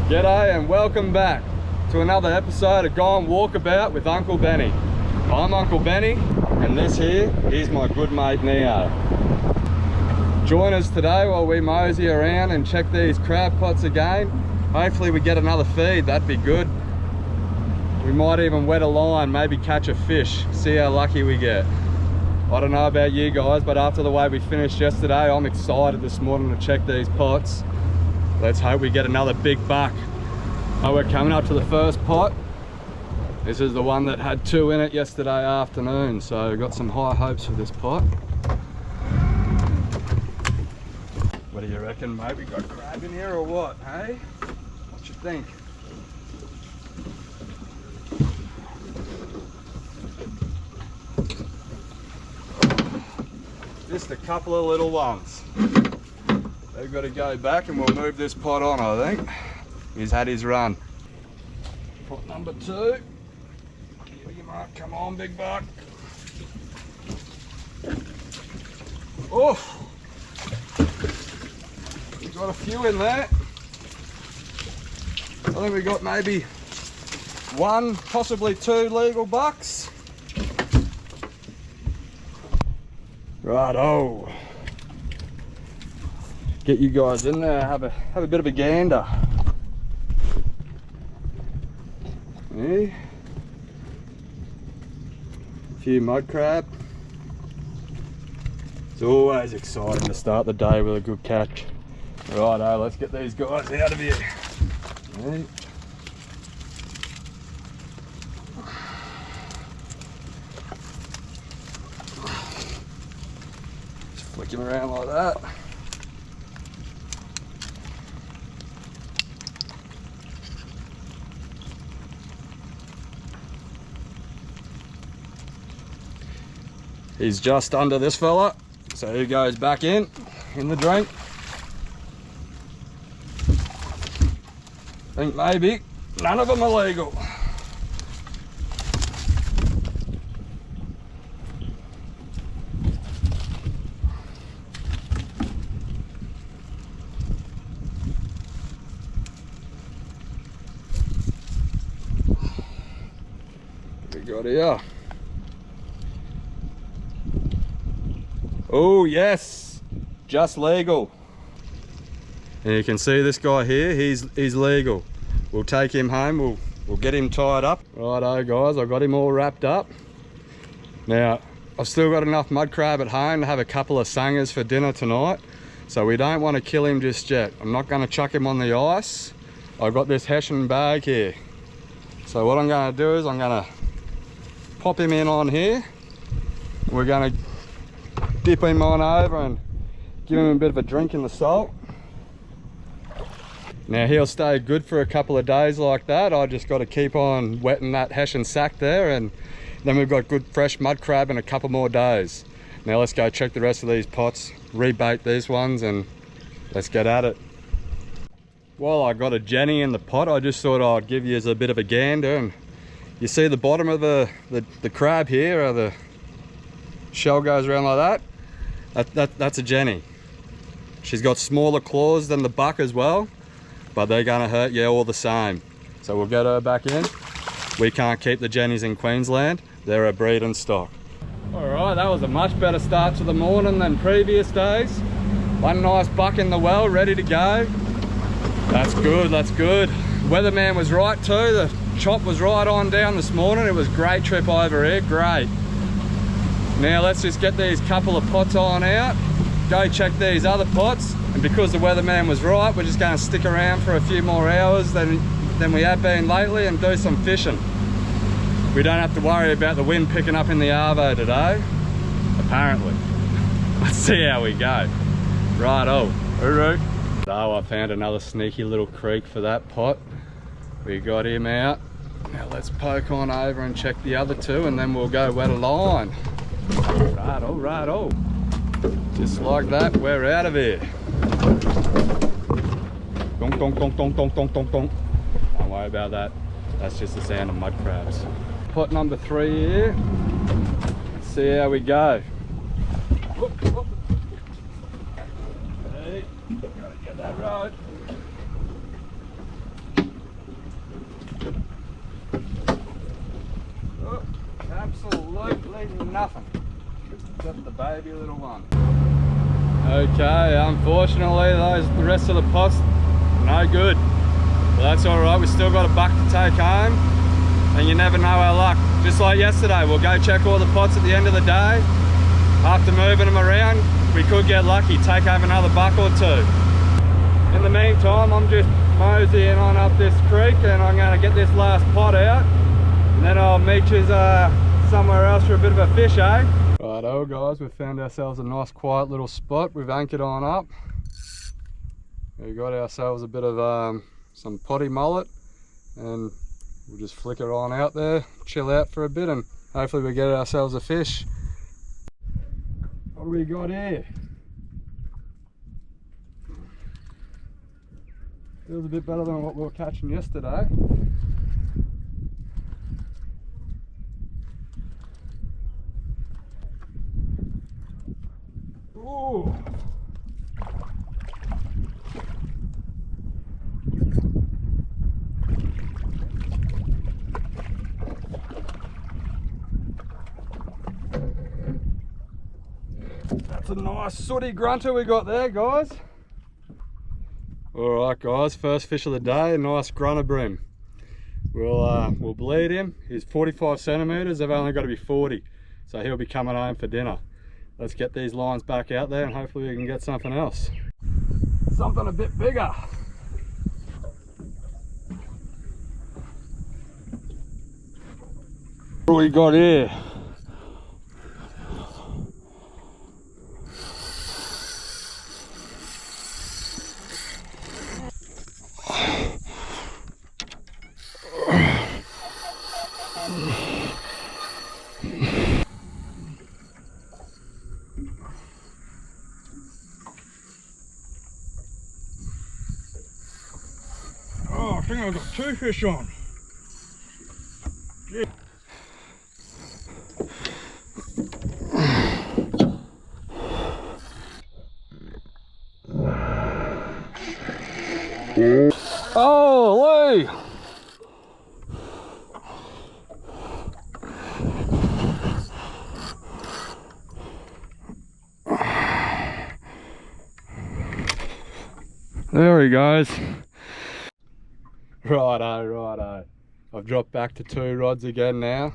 G'day and welcome back to another episode of Gone Walkabout with Uncle Benny. I'm Uncle Benny and this here is my good mate Neo. Join us today while we mosey around and check these crab pots again. Hopefully we get another feed, that'd be good. We might even wet a line, maybe catch a fish, see how lucky we get. I don't know about you guys, but after the way we finished yesterday, I'm excited this morning to check these pots. Let's hope we get another big buck. Oh, we're coming up to the first pot. This is the one that had 2 in it yesterday afternoon, so we've got some high hopes for this pot. What do you reckon, mate? We got crab in here or what, hey? What you think? Just a couple of little ones. They've got to go back and we'll move this pot on, I think. He's had his run. Pot number 2. Here you might. Come on, big buck. Oh! We've got a few in there. I think we got maybe 1, possibly 2 legal bucks. Righto. Get you guys in there, have a bit of a gander. Yeah. A few mud crab. It's always exciting to start the day with a good catch. Righto, let's get these guys out of here. Yeah. Just flick him around like that. He's just under this fella, so he goes back in the drink. I think maybe none of them are legal. We got here. Oh yes, just legal. And you can see this guy here, he's legal. We'll take him home, we'll get him tied up. Righto guys, I got him all wrapped up. Now, I've still got enough mud crab at home to have a couple of sangers for dinner tonight. So we don't want to kill him just yet. I'm not going to chuck him on the ice. I've got this Hessian bag here. So what I'm going to do is I'm going to pop him in on here. We're going to dip him on over and give him a bit of a drink in the salt. Now he'll stay good for a couple of days like that. I just got to keep on wetting that Hessian sack there, and then we've got good fresh mud crab in a couple more days. Now let's go check the rest of these pots, rebait these ones, and let's get at it. While I got a Jenny in the pot, I just thought I'd give you a bit of a gander. And you see the bottom of the crab here, or the shell goes around like that. That's a Jenny. She's got smaller claws than the buck as well, but they're gonna hurt you all the same. So we'll get her back in. We can't keep the Jennies in Queensland. They're a breeding stock. All right, that was a much better start to the morning than previous days. One nice buck in the well, ready to go. That's good, that's good. Weatherman was right too. The chop was right on down this morning. It was a great trip over here, great. Now let's just get these couple of pots on out, go check these other pots, and because the weatherman was right, we're just going to stick around for a few more hours than we have been lately and do some fishing. We don't have to worry about the wind picking up in the arvo today, apparently. Let's see how we go. Righto, hooroo. So I found another sneaky little creek for that pot. We got him out. Now let's poke on over and check the other 2, and then we'll go wet a line. Righto, righto. Just like that, we're out of here. Donk, donk, donk, donk, donk, donk, donk, donk. Don't worry about that. That's just the sound of mud crabs. Pot number 3 here. Let's see how we go. Whoop, whoop. Hey, gotta get that right. eating nothing except the baby little one. Okay, unfortunately the rest of the pots, no good. But that's alright, we still got a buck to take home, and you never know our luck. Just like yesterday, we'll go check all the pots at the end of the day. After moving them around, we could get lucky, take home another buck or two. In the meantime, I'm just moseying on up this creek, and I'm going to get this last pot out, and then I'll meet you somewhere else for a bit of a fish, eh? Righto guys, we've found ourselves a nice quiet little spot. We've anchored on up. We got ourselves a bit of some potty mullet, and we'll just flicker on out there, chill out for a bit, and hopefully we get ourselves a fish. What do we got here? Feels a bit better than what we were catching yesterday. Ooh. That's a nice sooty grunter we got there, guys. Alright guys, first fish of the day, a nice grunter bream. We'll bleed him. He's 45 centimeters, they've only got to be 40, so he'll be coming home for dinner. Let's get these lines back out there and hopefully we can get something else. Something a bit bigger. What do we got here? Oh, I think I've got two fish on. Yeah. Oh, Lee! There he goes. Righto. I've dropped back to 2 rods again now.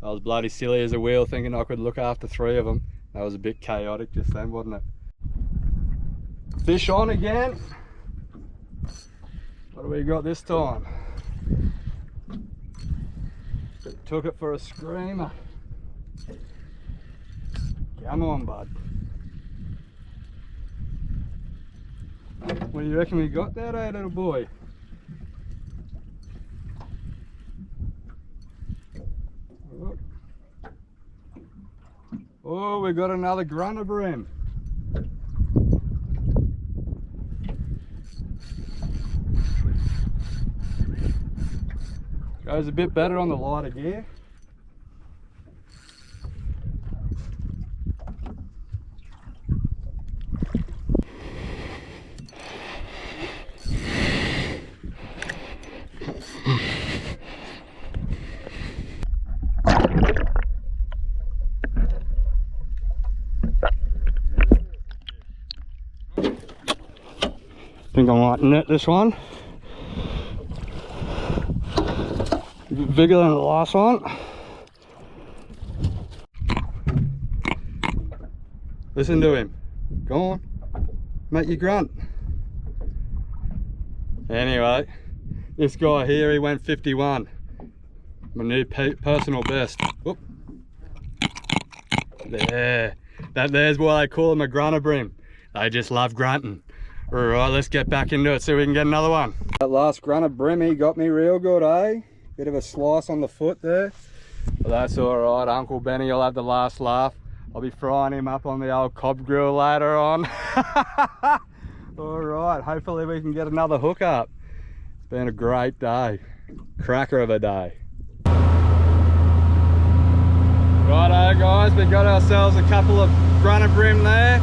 I was bloody silly as a wheel thinking I could look after 3 of them. That was a bit chaotic just then, wasn't it? Fish on again. What do we got this time? Took it for a screamer. Come on, bud. What do you reckon we got there, eh, little boy? Oh, we got another grunter bream. Goes a bit better on the lighter gear. I think I might net this one. A bit bigger than the last one. Listen to him. Go on, make you grunt. Anyway, this guy here, he went 51. My new personal best. Whoop. There. There's why they call him a grunter bream. They just love grunting. Alright, let's get back into it, see if we can get another one. That last grunter bream, he got me real good, eh? Bit of a slice on the foot there. But that's alright, Uncle Benny will have the last laugh. I'll be frying him up on the old cob grill later on. Alright, hopefully we can get another hook up. It's been a great day. Cracker of a day. Righto guys, we got ourselves a couple of grunter bream there.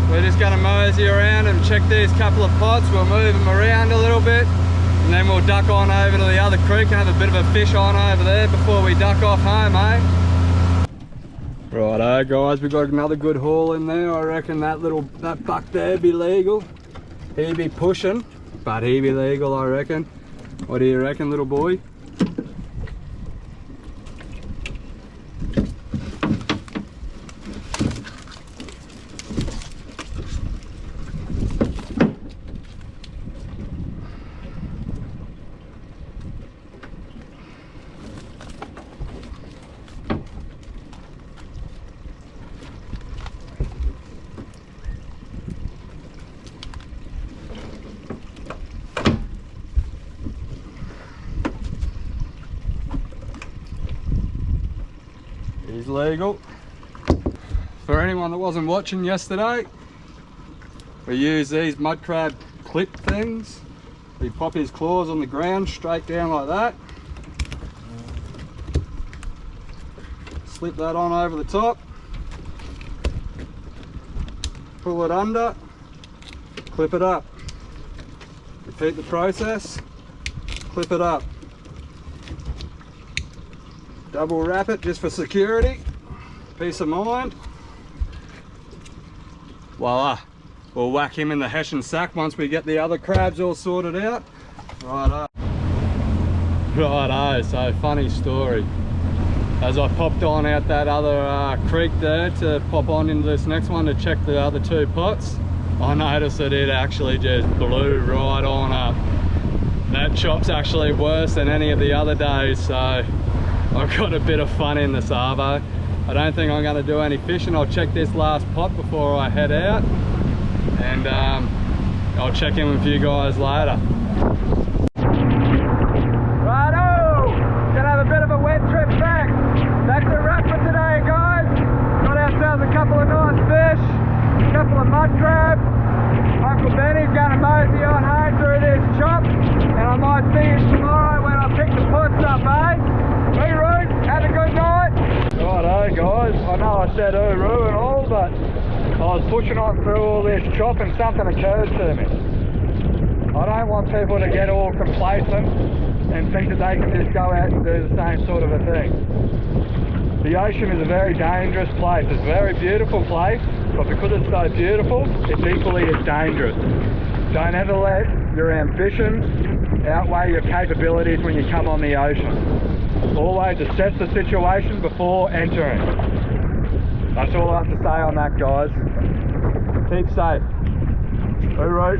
We're just going to mosey around and check these couple of pots. We'll move them around a little bit, and then we'll duck on over to the other creek and have a bit of a fish on over there before we duck off home, eh? Righto guys, we got another good haul in there. I reckon that buck there be legal. He'd be pushing, but he'd be legal, I reckon. What do you reckon, little boy? He's legal. For anyone that wasn't watching yesterday, we use these mud crab clip things. We pop his claws on the ground straight down like that. Slip that on over the top. Pull it under, clip it up. Repeat the process, clip it up. Double wrap it just for security, peace of mind. Voila, we'll whack him in the Hessian sack once we get the other crabs all sorted out. Righto, so funny story. As I popped on out that other creek there to pop on into this next one to check the other two pots, I noticed that it actually just blew right on up. That chop's actually worse than any of the other days, so I've got a bit of fun in the Savo. I don't think I'm going to do any fishing. I'll check this last pot before I head out, and I'll check in with you guys later. Righto! Gonna have a bit of a wet trip back. That's a wrap for today, guys. Got ourselves a couple of nice fish, a couple of mud crabs. Uncle Benny's going to mosey on home through this chop, and I might see you tomorrow when I pick the pots up, eh? Hey Root, have a good night. Righto guys, I know I said hooroo and all, but I was pushing on through all this chop and something occurred to me. I don't want people to get all complacent and think that they can just go out and do the same sort of a thing. The ocean is a very dangerous place. It's a very beautiful place, but because it's so beautiful, it's equally as dangerous. Don't ever let your ambitions outweigh your capabilities when you come on the ocean. Always assess the situation before entering. That's all I have to say on that, guys. Keep safe. Hooroo.